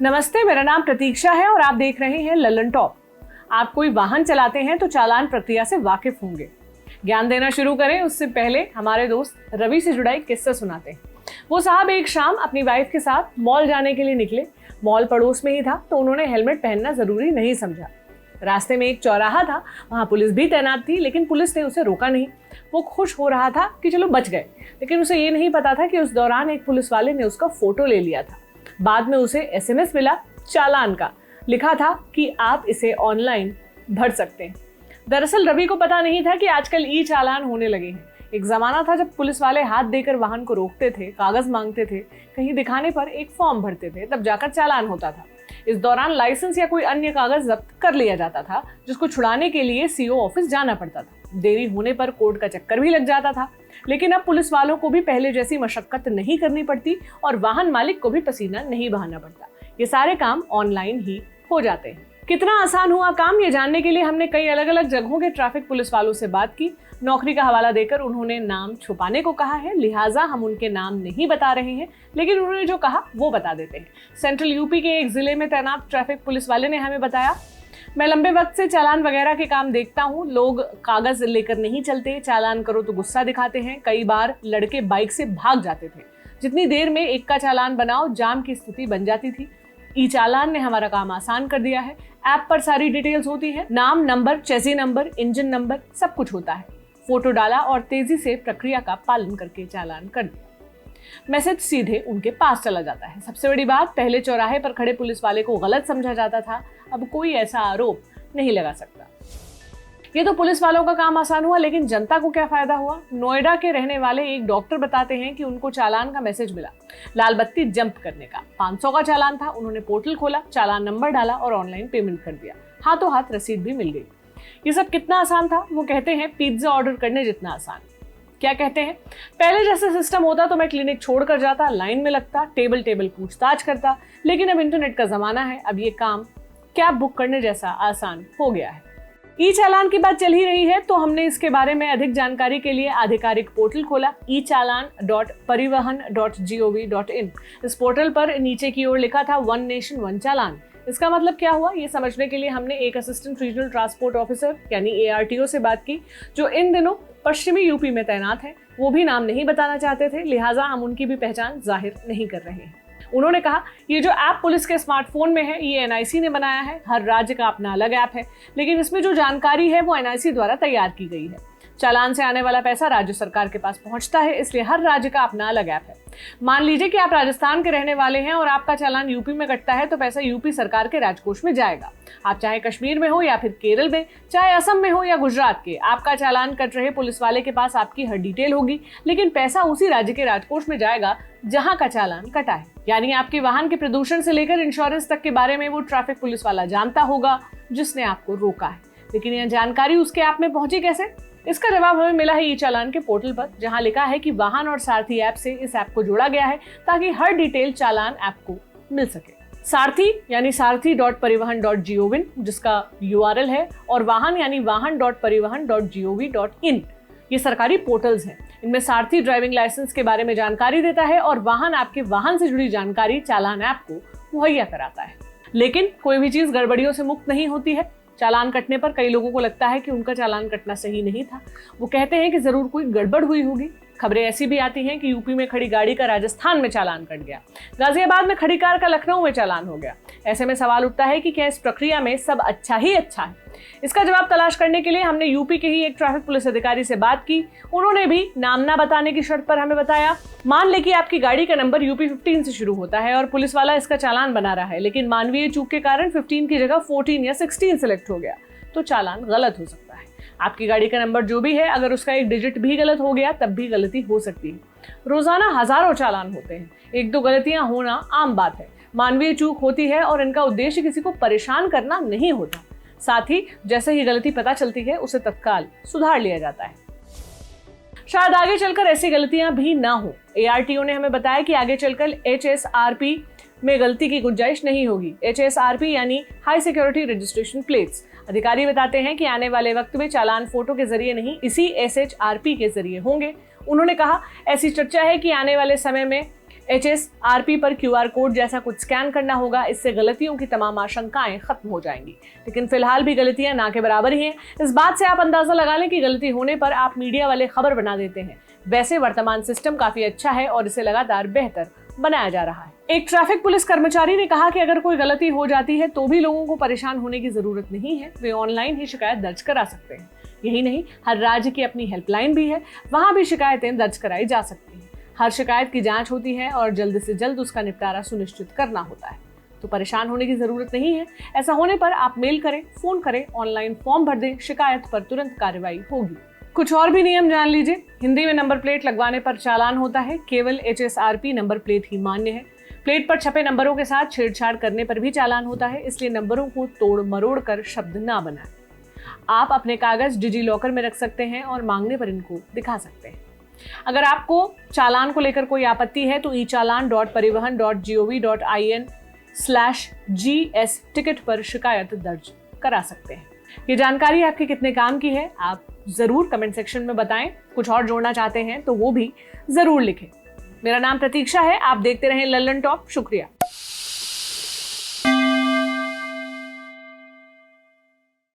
नमस्ते, मेरा नाम प्रतीक्षा है और आप देख रहे हैं ललन टॉप। आप कोई वाहन चलाते हैं तो चालान प्रक्रिया से वाकिफ होंगे। ज्ञान देना शुरू करें उससे पहले हमारे दोस्त रवि से जुड़ा एक किस्सा सुनाते हैं। वो साहब एक शाम अपनी वाइफ के साथ मॉल जाने के लिए निकले। मॉल पड़ोस में ही था तो उन्होंने हेलमेट पहनना जरूरी नहीं समझा। रास्ते में एक चौराहा था, वहां पुलिस भी तैनात थी, लेकिन पुलिस ने उसे रोका नहीं। वो खुश हो रहा था कि चलो बच गए, लेकिन उसे ये नहीं पता था कि उस दौरान एक पुलिस वाले ने उसका फोटो ले लिया था। बाद में उसे एसएमएस मिला चालान का, लिखा था कि आप इसे ऑनलाइन भर सकते हैं। दरअसल रवि को पता नहीं था कि आजकल ई चालान होने लगे हैं। एक जमाना था जब पुलिस वाले हाथ देकर वाहन को रोकते थे, कागज मांगते थे, कहीं दिखाने पर एक फॉर्म भरते थे, तब जाकर चालान होता था। इस दौरान लाइसेंस या कोई अन्य कागज जब्त कर लिया जाता था, जिसको छुड़ाने के लिए सीओ ऑफिस जाना पड़ता था। देरी होने पर कोर्ट का चक्कर भी लग जाता था। लेकिन अब पुलिस वालों को भी पहले जैसी मशक्कत नहीं करनी पड़ती और वाहन मालिक को भी पसीना नहीं बहाना पड़ता। ये सारे काम ऑनलाइन ही हो जाते हैं। कितना आसान हुआ काम, ये जानने के लिए हमने कई अलग अलग जगहों के ट्रैफिक पुलिस वालों से बात की। नौकरी का हवाला देकर उन्होंने नाम छुपाने को कहा है, लिहाजा हम उनके नाम नहीं बता रहे हैं, लेकिन उन्होंने जो कहा वो बता देते हैं। सेंट्रल यूपी के एक जिले में तैनात ट्रैफिक पुलिस वाले ने हमें बताया, मैं लंबे वक्त से चालान वगैरह के काम देखता हूँ। लोग कागज लेकर नहीं चलते, चालान करो तो गुस्सा दिखाते हैं। कई बार लड़के बाइक से भाग जाते थे। जितनी देर में एक का चालान बनाओ, जाम की स्थिति बन जाती थी। ई चालान ने हमारा काम आसान कर दिया है। ऐप पर सारी डिटेल्स होती है, नाम, नंबर, चेसी नंबर, इंजन नंबर, सब कुछ होता है। फोटो डाला और तेजी से प्रक्रिया का पालन करके चालान कर दिया। मैसेज सीधे उनके पास चला जाता है। सबसे बड़ी बात, पहले चौराहे पर खड़े पुलिस वाले को गलत समझा जाता था, अब कोई ऐसा आरोप नहीं लगा सकता। ये तो पुलिस वालों का काम आसान हुआ, लेकिन जनता को क्या फायदा हुआ? नोएडा के रहने वाले एक डॉक्टर बताते हैं कि उनको चालान का मैसेज मिला, लाल बत्ती जंप करने का। 500 का चालान था। उन्होंने पोर्टल खोला, चालान नंबर डाला और ऑनलाइन पेमेंट कर दिया। हाथों हाथ रसीद भी मिल गई। ये सब कितना आसान था? वो कहते हैं पिज्जा ऑर्डर करने जितना आसान। क्या कहते हैं? पहले जैसे सिस्टम होता तो मैं क्लिनिक छोड़कर जाता, लाइन में लगता, टेबल टेबल पूछताछ करता, लेकिन अब इंटरनेट का जमाना है। अब ये काम कैब बुक करने जैसा आसान हो गया है। ई चालान की बात चल ही रही है तो हमने इसके बारे में अधिक जानकारी के लिए आधिकारिक पोर्टल खोला, echallan.parivahan.gov.in। इस पोर्टल पर नीचे की ओर लिखा था वन नेशन वन चालान। इसका मतलब क्या हुआ, ये समझने के लिए हमने एक असिस्टेंट रीजनल ट्रांसपोर्ट ऑफिसर यानी ARTO से बात की, जो इन दिनों पश्चिमी यूपी में तैनात है। वो भी नाम नहीं बताना चाहते थे, लिहाजा हम उनकी भी पहचान जाहिर नहीं कर रहे हैं। उन्होंने कहा, ये जो ऐप पुलिस के स्मार्टफोन में है, ये NIC ने बनाया है। हर राज्य का अपना अलग ऐप है, लेकिन इसमें जो जानकारी है वो NIC द्वारा तैयार की गई है। चालान से आने वाला पैसा राज्य सरकार के पास पहुंचता है, इसलिए हर राज्य का अपना अलग ऐप है। मान लीजिए कि आप राजस्थान के रहने वाले हैं और आपका चालान यूपी में कटता है, तो पैसा यूपी सरकार के राजकोष में जाएगा। आप चाहे कश्मीर में हो या फिर केरल में, चाहे असम में हो या गुजरात के, आपका चालान कट रहे पुलिस वाले के पास आपकी हर डिटेल होगी, लेकिन पैसा उसी राज्य के राजकोष में जाएगा जहां का चालान कटा है। यानी आपके वाहन के प्रदूषण से लेकर इंश्योरेंस तक के बारे में वो ट्रैफिक पुलिस वाला जानता होगा जिसने आपको रोका है। लेकिन यह जानकारी उसके ऐप में पहुंची कैसे? इसका जवाब हमें मिला है ई चालान के पोर्टल पर, जहां लिखा है कि वाहन और सारथी ऐप से इस ऐप को जोड़ा गया है ताकि हर डिटेल चालान ऐप को मिल सके। सारथी यानी सारथी.parivahan.gov.in जिसका URL है, और वाहन यानी वाहन.parivahan.gov.in ये सरकारी पोर्टल्स हैं। इनमें सारथी ड्राइविंग लाइसेंस के बारे में जानकारी देता है और वाहन आपके वाहन से जुड़ी जानकारी चालान ऐप को मुहैया कराता है। लेकिन कोई भी चीज गड़बड़ियों से मुक्त नहीं होती है। चालान कटने पर कई लोगों को लगता है कि उनका चालान कटना सही नहीं था। वो कहते हैं कि जरूर कोई गड़बड़ हुई होगी। खबरें ऐसी भी आती हैं कि यूपी में खड़ी गाड़ी का राजस्थान में चालान कट गया, गाजियाबाद में खड़ी कार का लखनऊ में चालान हो गया। ऐसे में सवाल उठता है कि क्या इस प्रक्रिया में सब अच्छा ही अच्छा है? इसका जवाब तलाश करने के लिए हमने यूपी के ही एक ट्रैफिक पुलिस अधिकारी से बात की। उन्होंने भी नाम ना बताने की शर्त पर हमें बताया, मान ले कि आपकी गाड़ी का नंबर UP 15 से शुरू होता है और पुलिस वाला इसका चालान बना रहा है, लेकिन मानवीय चूक के कारण 15 की जगह 14 या 16 सिलेक्ट हो गया, तो चालान गलत हो सकता है। आपकी गाड़ी का नंबर जो भी है, अगर उसका एक डिजिट भी गलत हो गया तब भी गलती हो सकती है। रोजाना हजारों चालान होते हैं, एक दो गलतियां होना आम बात है। मानवीय चूक होती है और इनका उद्देश्य किसी को परेशान करना नहीं होता। साथ ही जैसे ही गलती पता चलती है उसे तत्काल सुधार लिया जाता है। शायद आगे चलकर ऐसी गलतियां भी ना हो। ARTO ने हमें बताया कि आगे चलकर HSRP में गलती की गुंजाइश नहीं होगी। HSRP यानी हाई सिक्योरिटी रजिस्ट्रेशन प्लेट्स। अधिकारी बताते हैं कि आने वाले वक्त में चालान फोटो के जरिए नहीं, इसी SHRP के जरिए होंगे। उन्होंने कहा, ऐसी चर्चा है कि आने वाले समय में HSRP पर QR कोड जैसा कुछ स्कैन करना होगा। इससे गलतियों की तमाम आशंकाएं खत्म हो जाएंगी। लेकिन फिलहाल भी गलतियां ना के बराबर ही हैं। इस बात से आप अंदाजा लगा लें कि गलती होने पर आप मीडिया वाले खबर बना देते हैं। वैसे वर्तमान सिस्टम काफी अच्छा है और इसे लगातार बेहतर बनाया जा रहा है। एक ट्रैफिक पुलिस कर्मचारी ने कहा कि अगर कोई गलती हो जाती है तो भी लोगों को परेशान होने की जरूरत नहीं है, वे ऑनलाइन ही शिकायत दर्ज करा सकते हैं। यही नहीं, हर राज्य की अपनी हेल्पलाइन भी है, वहां भी शिकायतें दर्ज कराई जा सकती हैं। हर शिकायत की जांच होती है और जल्द से जल्द उसका निपटारा सुनिश्चित करना होता है। तो परेशान होने की जरूरत नहीं है। ऐसा होने पर आप मेल करें, फोन करें, ऑनलाइन फॉर्म भर दें, शिकायत पर तुरंत कार्रवाई होगी। कुछ और भी नियम जान लीजिए। हिंदी में नंबर प्लेट लगवाने पर चालान होता है, केवल HSRP नंबर प्लेट ही मान्य है। प्लेट पर छपे नंबरों के साथ छेड़छाड़ करने पर भी चालान होता है, इसलिए नंबरों को तोड़ मरोड़ कर शब्द ना बनाएं। आप अपने कागज डिजी लॉकर में रख सकते हैं और मांगने पर इनको दिखा सकते हैं। अगर आपको चालान को लेकर कोई आपत्ति है तो echallan.parivahan.gov.in/GS टिकट पर शिकायत दर्ज करा सकते हैं। ये जानकारी आपके कितने काम की है, आप जरूर कमेंट सेक्शन में बताएं। कुछ और जोड़ना चाहते हैं तो वो भी जरूर लिखें। मेरा नाम प्रतीक्षा है, आप देखते रहें लल्लन टॉप। शुक्रिया।